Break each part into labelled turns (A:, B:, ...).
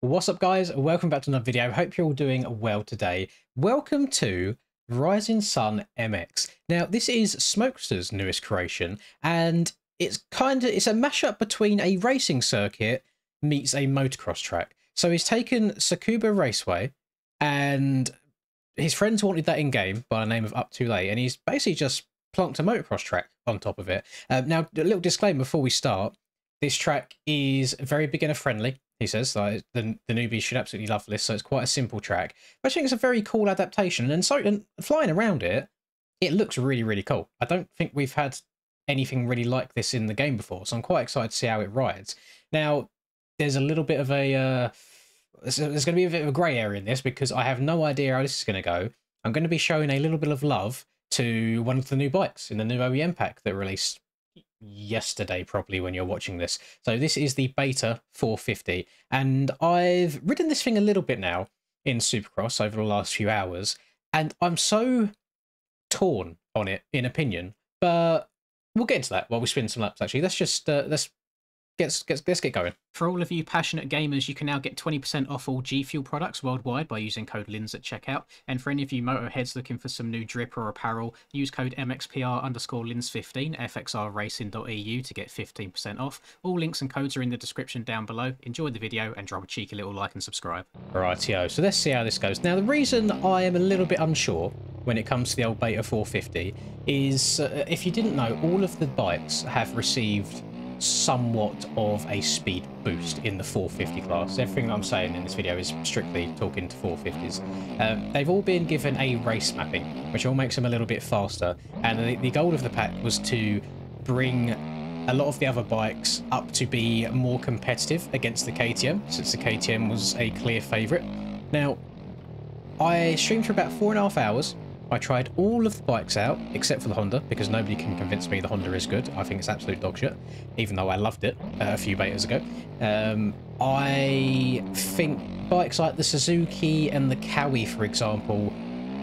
A: What's up, guys? Welcome back to another video. Hope you're all doing well today. Welcome to Rising Sun MX. Now, this is Smokester's newest creation, and it's a mashup between a racing circuit meets a motocross track. So he's taken Tsukuba Raceway, and his friends wanted that in game by the name of Up Too Late, and he's basically just plonked a motocross track on top of it. Now, a little disclaimer before we start: this track is very beginner friendly. He says like, the newbies should absolutely love this, so it's quite a simple track. But I think it's a very cool adaptation, and flying around it, it looks really, really cool. I don't think we've had anything really like this in the game before, so I'm quite excited to see how it rides. Now, there's a little bit of a there's going to be a bit of a grey area in this because I have no idea how this is going to go. I'm going to be showing a little bit of love to one of the new bikes in the new OEM pack that released yesterday, probably when you're watching this. So this is the Beta 450, and I've ridden this thing a little bit now in Supercross over the last few hours, and I'm so torn on it in opinion, but we'll get into that while we spin some laps. Actually, let's get going. For all of you passionate gamers, you can now get 20% off all G Fuel products worldwide by using code LINS at checkout. And for any of you motorheads looking for some new drip or apparel, use code MXPR_LINS15 fxrracing.eu to get 15% off. All links and codes are in the description down below. Enjoy the video and drop a cheeky little like and subscribe. Rightio, so let's see how this goes. Now, the reason I am a little bit unsure when it comes to the old Beta 450 is, if you didn't know, all of the bikes have received somewhat of a speed boost in the 450 class. Everything I'm saying in this video is strictly talking to 450s. They've all been given a race mapping, which all makes them a little bit faster, and the goal of the pack was to bring a lot of the other bikes up to be more competitive against the KTM, since the KTM was a clear favourite. Now, I streamed for about 4.5 hours. I tried all of the bikes out, except for the Honda, because nobody can convince me the Honda is good. I think it's absolute dog shit, even though I loved it a few betas ago. I think bikes like the Suzuki and the Kawi, for example,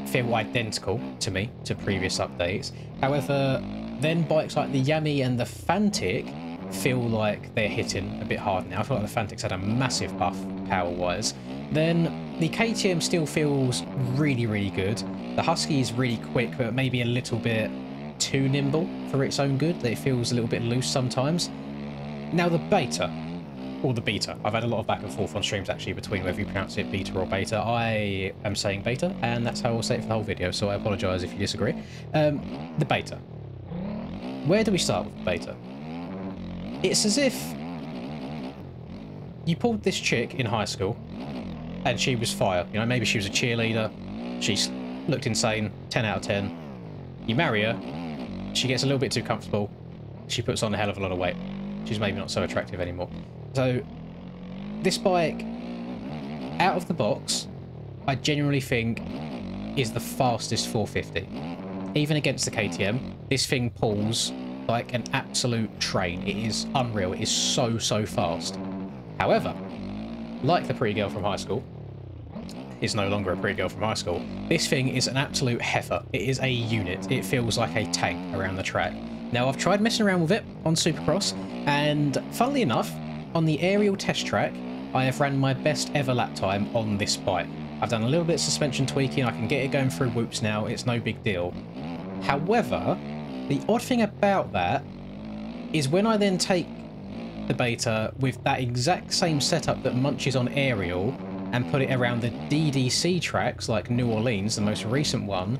A: feel identical to me to previous updates. However, then bikes like the Yami and the Fantic feel like they're hitting a bit hard now. I feel like the Fantic's had a massive buff power-wise. Then the KTM still feels really, really good. The Husky is really quick, but maybe a little bit too nimble for its own good. It feels a little bit loose sometimes. Now the Beta, or the Beta. I've had a lot of back and forth on streams actually between whether you pronounce it Beta or Beta. I am saying Beta, and that's how I'll say it for the whole video, so I apologise if you disagree. The Beta. Where do we start with the Beta? It's as if you pulled this chick in high school and she was fire. You know, maybe she was a cheerleader. She looked insane, 10 out of 10. You marry her, she gets a little bit too comfortable. She puts on a hell of a lot of weight. She's maybe not so attractive anymore. So this bike, out of the box, I genuinely think is the fastest 450. Even against the KTM, this thing pulls like an absolute train. It is unreal. It is so, so fast. However, like the pretty girl from high school, is no longer a pretty girl from high school, this thing is an absolute heifer. It is a unit. It feels like a tank around the track. Now, I've tried messing around with it on Supercross, and funnily enough, on the aerial test track, I have ran my best ever lap time on this bike. I've done a little bit of suspension tweaking. I can get it going through whoops now. It's no big deal. However, the odd thing about that is when I then take the Beta with that exact same setup that munches on aerial and put it around the DDC tracks like New Orleans, the most recent one,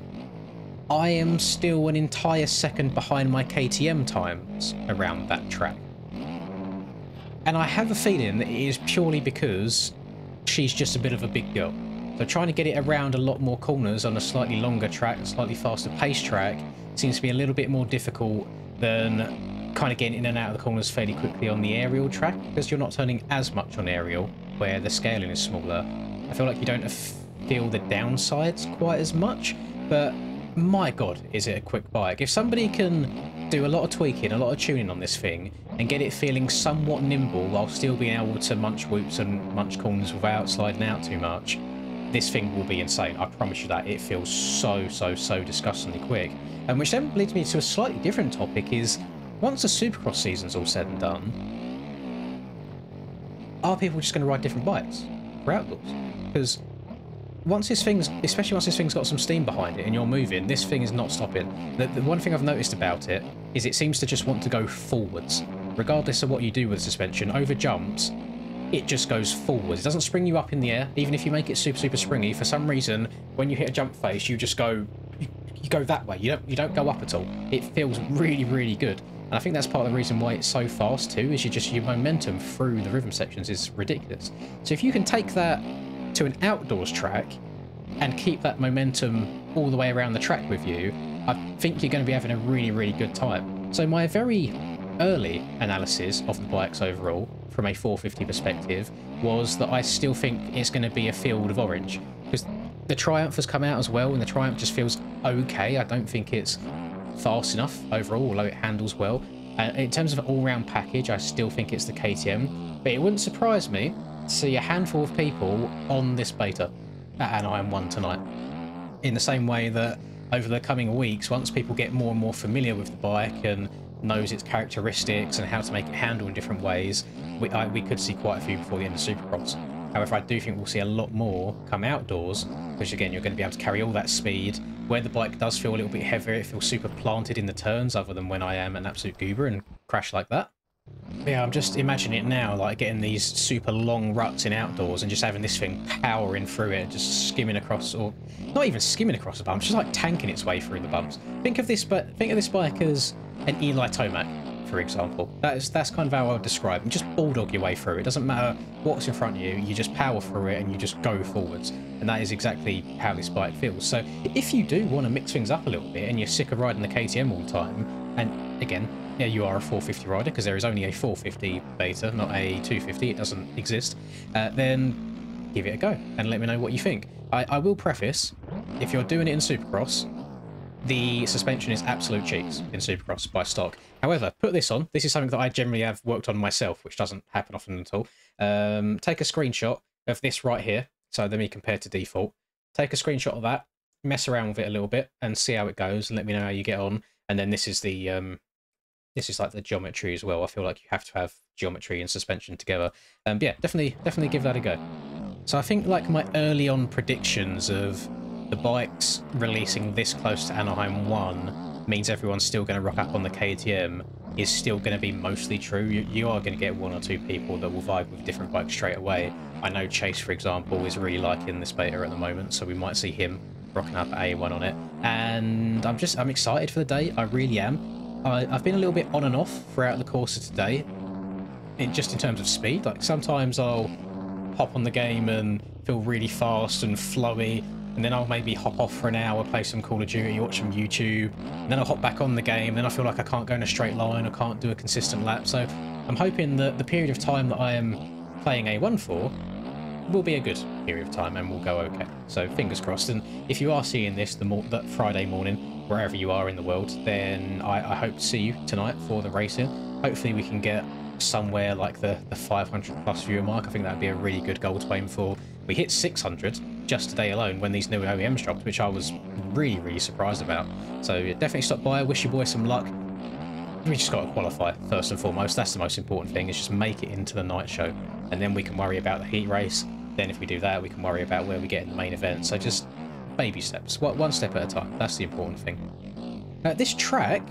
A: I am still an entire second behind my KTM times around that track. And I have a feeling that it is purely because she's just a bit of a big girl. So trying to get it around a lot more corners on a slightly longer track, a slightly faster pace track, seems to be a little bit more difficult than kind of getting in and out of the corners fairly quickly on the aerial track, because you're not turning as much on aerial where the scaling is smaller. I feel like you don't feel the downsides quite as much, but my god, is it a quick bike. If somebody can do a lot of tweaking, a lot of tuning on this thing, and get it feeling somewhat nimble while still being able to munch whoops and munch corners without sliding out too much, this thing will be insane. I promise you that. It feels so, so, so disgustingly quick. And which then leads me to a slightly different topic is, once the Supercross season's all said and done, are people just going to ride different bikes? for outdoors. Because once this thing's, especially once this thing's got some steam behind it and you're moving, this thing is not stopping. The one thing I've noticed about it is it seems to just want to go forwards. Regardless of what you do with the suspension, over jumps, it just goes forwards. It doesn't spring you up in the air, even if you make it super, super springy. For some reason, when you hit a jump face, you just go, you go that way. You don't go up at all. It feels really, really good. And I think that's part of the reason why it's so fast too, is your momentum through the rhythm sections is ridiculous. So if you can take that to an outdoors track and keep that momentum all the way around the track with you, I think you're going to be having a really, really good time. So my very early analysis of the bikes overall, from a 450 perspective, was that I still think it's going to be a field of orange. Because the Triumph has come out as well, and the Triumph just feels okay. I don't think it's fast enough overall, although it handles well. In terms of an all-round package, I still think it's the KTM, but it wouldn't surprise me to see a handful of people on this beta at Anaheim 1 tonight. In the same way that over the coming weeks, once people get more and more familiar with the bike and knows its characteristics and how to make it handle in different ways, we could see quite a few before the end of Supercross. However, I do think we'll see a lot more come outdoors, which again, you're going to be able to carry all that speed. Where the bike does feel a little bit heavier, it feels super planted in the turns, other than when I am an absolute goober and crash like that. Yeah, I'm just imagining it now, like getting these super long ruts in outdoors and just having this thing powering through it, just skimming across, or not even skimming across the bumps, just like tanking its way through the bumps. Think of this bike as an Eli Tomac, for example. That's kind of how I would describe it. Just bulldog your way through. It doesn't matter what's in front of you, you just power through it and you just go forwards. And that is exactly how this bike feels. So if you do want to mix things up a little bit and you're sick of riding the KTM all the time, and again, yeah, you are a 450 rider, because there is only a 450 beta, not a 250, it doesn't exist, then give it a go and let me know what you think. I will preface, if you're doing it in Supercross, the suspension is absolute cheeks in Supercross by stock. However, put this on. This is something that I generally have worked on myself, which doesn't happen often at all. Take a screenshot of this right here. So let me compare to default. Take a screenshot of that, mess around with it a little bit, and see how it goes, and let me know how you get on. And then this is the this is like the geometry as well. I feel like you have to have geometry and suspension together. Yeah, definitely give that a go. So I think like my early on predictions of the bikes releasing this close to Anaheim 1 means everyone's still going to rock up on the KTM is still going to be mostly true. You are going to get one or two people that will vibe with different bikes straight away. I know Chase, for example, is really liking this beta at the moment, so we might see him rocking up at A1 on it. And I'm excited for the day. I really am. I've been a little bit on and off throughout the course of today, just in terms of speed. Like sometimes I'll hop on the game and feel really fast and flowy, and then I'll maybe hop off for an hour, play some Call of Duty, watch some YouTube, and then I'll hop back on the game, then I feel like I can't go in a straight line, I can't do a consistent lap. So I'm hoping that the period of time that I am playing A1 for will be a good period of time and will go okay. So fingers crossed. And if you are seeing this that Friday morning, wherever you are in the world, then I hope to see you tonight for the racing. Hopefully we can get somewhere like the 500 plus viewer mark. I think that'd be a really good goal to aim for. We hit 600 just today alone when these new OEMs dropped, which I was really surprised about. So yeah, definitely stop by. I wish your boy some luck. We just got to qualify first and foremost. That's the most important thing, is just make it into the night show, and then we can worry about the heat race. Then if we do that, we can worry about where we get in the main event. So just baby steps, one step at a time. That's the important thing. This track,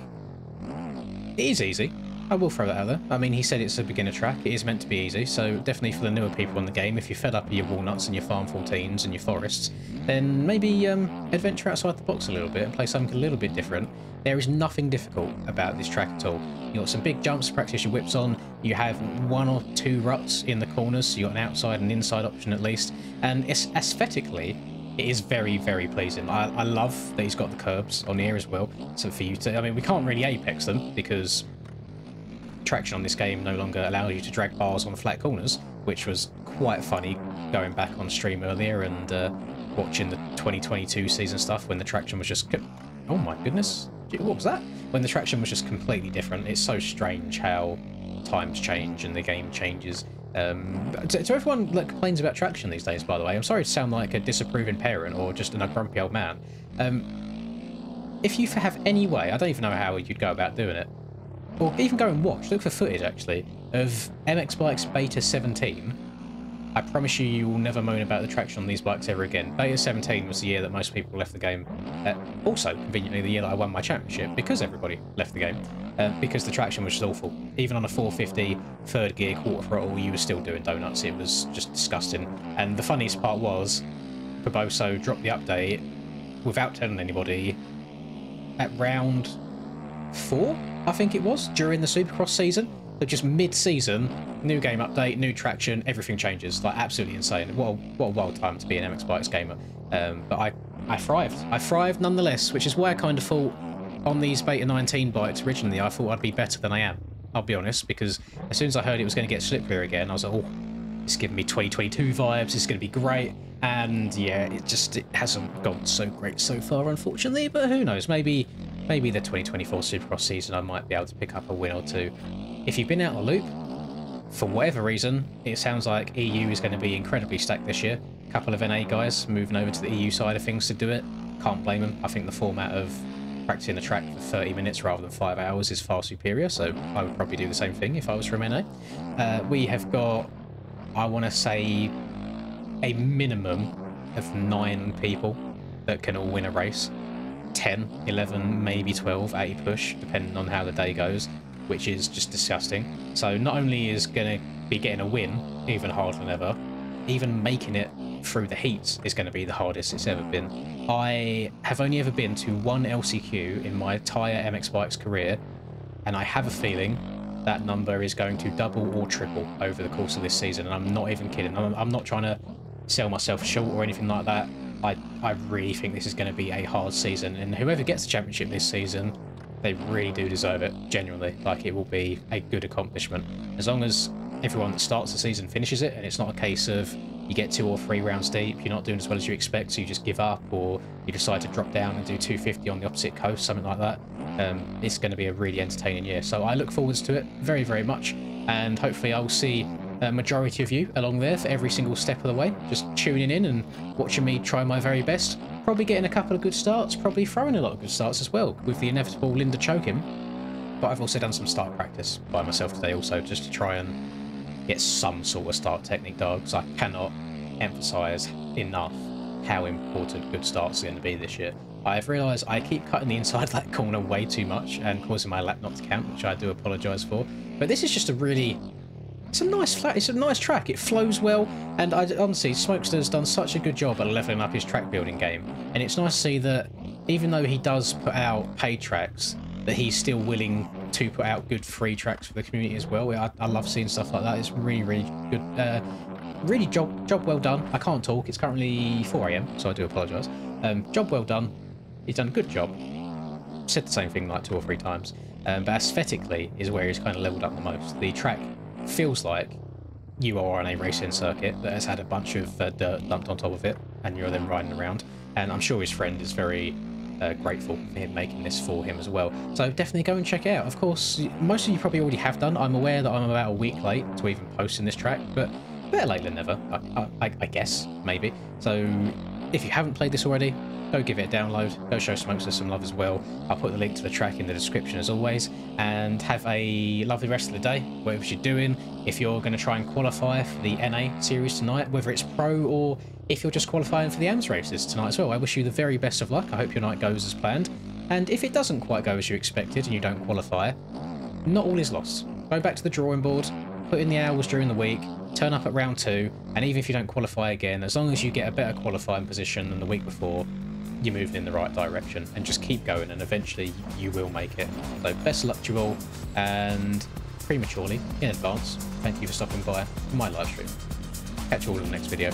A: it is easy. I will throw that out there. I mean, he said it's a beginner track. It is meant to be easy, so definitely for the newer people in the game, if you're fed up of your walnuts and your farm 14s and your forests, then maybe adventure outside the box a little bit and play something a little bit different. There is nothing difficult about this track at all. You've got some big jumps to practice your whips on. You have one or two ruts in the corners, so you've got an outside and inside option at least. And it's aesthetically, it is very pleasing. I love that he's got the curbs on here as well. So for you to, I mean, we can't really apex them because traction on this game no longer allows you to drag bars on flat corners, which was quite funny going back on stream earlier and watching the 2022 season stuff when the traction was just, oh my goodness, what was that? When the traction was just completely different. It's so strange how times change and the game changes. To everyone that complains about traction these days, by the way, I'm sorry to sound like a disapproving parent or just a grumpy old man. If you have any way, I don't even know how you'd go about doing it, or even go and look for footage actually of MX Bikes Beta 17 I promise you, you will never moan about the traction on these bikes ever again. Beta 17 was the year that most people left the game. Also, conveniently, the year that I won my championship, because everybody left the game. Because the traction was just awful. Even on a 450, third gear, quarter throttle, you were still doing donuts. It was just disgusting. And the funniest part was, Barboso dropped the update without telling anybody at round 4, I think it was, during the Supercross season. So just mid-season, new game update, new traction, everything changes. Like, absolutely insane. What a wild time to be an MX Bikes gamer. But I thrived. I thrived nonetheless, which is why I kind of thought on these Beta 19 bikes originally, I thought I'd be better than I am. I'll be honest, because as soon as I heard it was going to get slipperier again, I was like, oh, it's giving me 2022 vibes, it's going to be great. And yeah, it hasn't gone so great so far, unfortunately, but who knows, maybe the 2024 Supercross season I might be able to pick up a win or two. If you've been out of the loop, for whatever reason, it sounds like EU is going to be incredibly stacked this year. A couple of NA guys moving over to the EU side of things to do it. Can't blame them. I think the format of practicing the track for 30 minutes rather than 5 hours is far superior, so I would probably do the same thing if I was from NA. We have got, I want to say, a minimum of 9 people that can all win a race. 10, 11, maybe 12 at a push, depending on how the day goes, which is just disgusting. So not only is going to be getting a win even harder than ever, even making it through the heats is going to be the hardest it's ever been. I have only ever been to 1 LCQ in my entire MX Bikes career, and I have a feeling that number is going to double or triple over the course of this season, and I'm not even kidding. I'm not trying to sell myself short or anything like that. I really think this is going to be a hard season, and whoever gets the championship this season, they really do deserve it, genuinely. Like, it will be a good accomplishment. As long as everyone that starts the season finishes it, and it's not a case of you get 2 or 3 rounds deep, you're not doing as well as you expect, so you just give up, or you decide to drop down and do 250 on the opposite coast, something like that. It's going to be a really entertaining year. So I look forwards to it very, very much, and hopefully I'll see a majority of you along there for every single step of the way, just tuning in and watching me try my very best. Probably getting a couple of good starts, probably throwing a lot of good starts as well, with the inevitable Linda choking. But I've also done some start practice by myself today also, just to try and get some sort of start technique down, because I cannot emphasise enough how important good starts are going to be this year. I've realised I keep cutting the inside of that corner way too much and causing my lap not to count, which I do apologise for. But this is just a really... It's a nice flat, it's a nice track, it flows well, and honestly, Smokester's done such a good job at levelling up his track building game, and it's nice to see that even though he does put out paid tracks, that he's still willing to put out good free tracks for the community as well. I love seeing stuff like that. It's really, really good. Really job well done. I can't talk, it's currently 4 AM, so I do apologise. Job well done. He's done a good job. Said the same thing like 2 or 3 times. But aesthetically is where he's kind of leveled up the most. The track feels like you are on a racing circuit that has had a bunch of dirt dumped on top of it, and you're then riding around. And I'm sure his friend is very grateful for him making this for him as well. So definitely go and check it out. Of course, most of you probably already have done. I'm aware that I'm about a week late to even posting this track, but better late than never, I guess, maybe. So if you haven't played this already, go give it a download, go show Smokester some love as well. I'll put the link to the track in the description as always, and have a lovely rest of the day, whatever you're doing. If you're going to try and qualify for the NA series tonight, whether it's pro or if you're just qualifying for the AMS races tonight as well, I wish you the very best of luck. I hope your night goes as planned, and if it doesn't quite go as you expected and you don't qualify, not all is lost. Go back to the drawing board, put in the hours during the week, turn up at round 2, and even if you don't qualify again, as long as you get a better qualifying position than the week before, you're moving in the right direction, and just keep going, and eventually you will make it. So best of luck to you all, and prematurely, in advance, thank you for stopping by my live stream. Catch you all in the next video.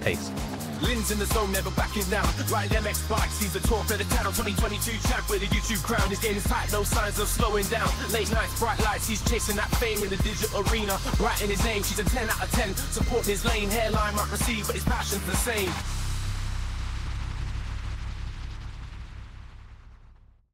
A: Peace.
B: Lynn's in the zone, never backing down. Riding MX Bikes, he's the talk of the town. 2022 champ with a YouTube crown. His game is tight, no signs of slowing down. Late nights, bright lights, he's chasing that fame in the digital arena. Writing his name, she's a 10 out of 10. Supporting his lane, hairline might receive, but his passion's the same.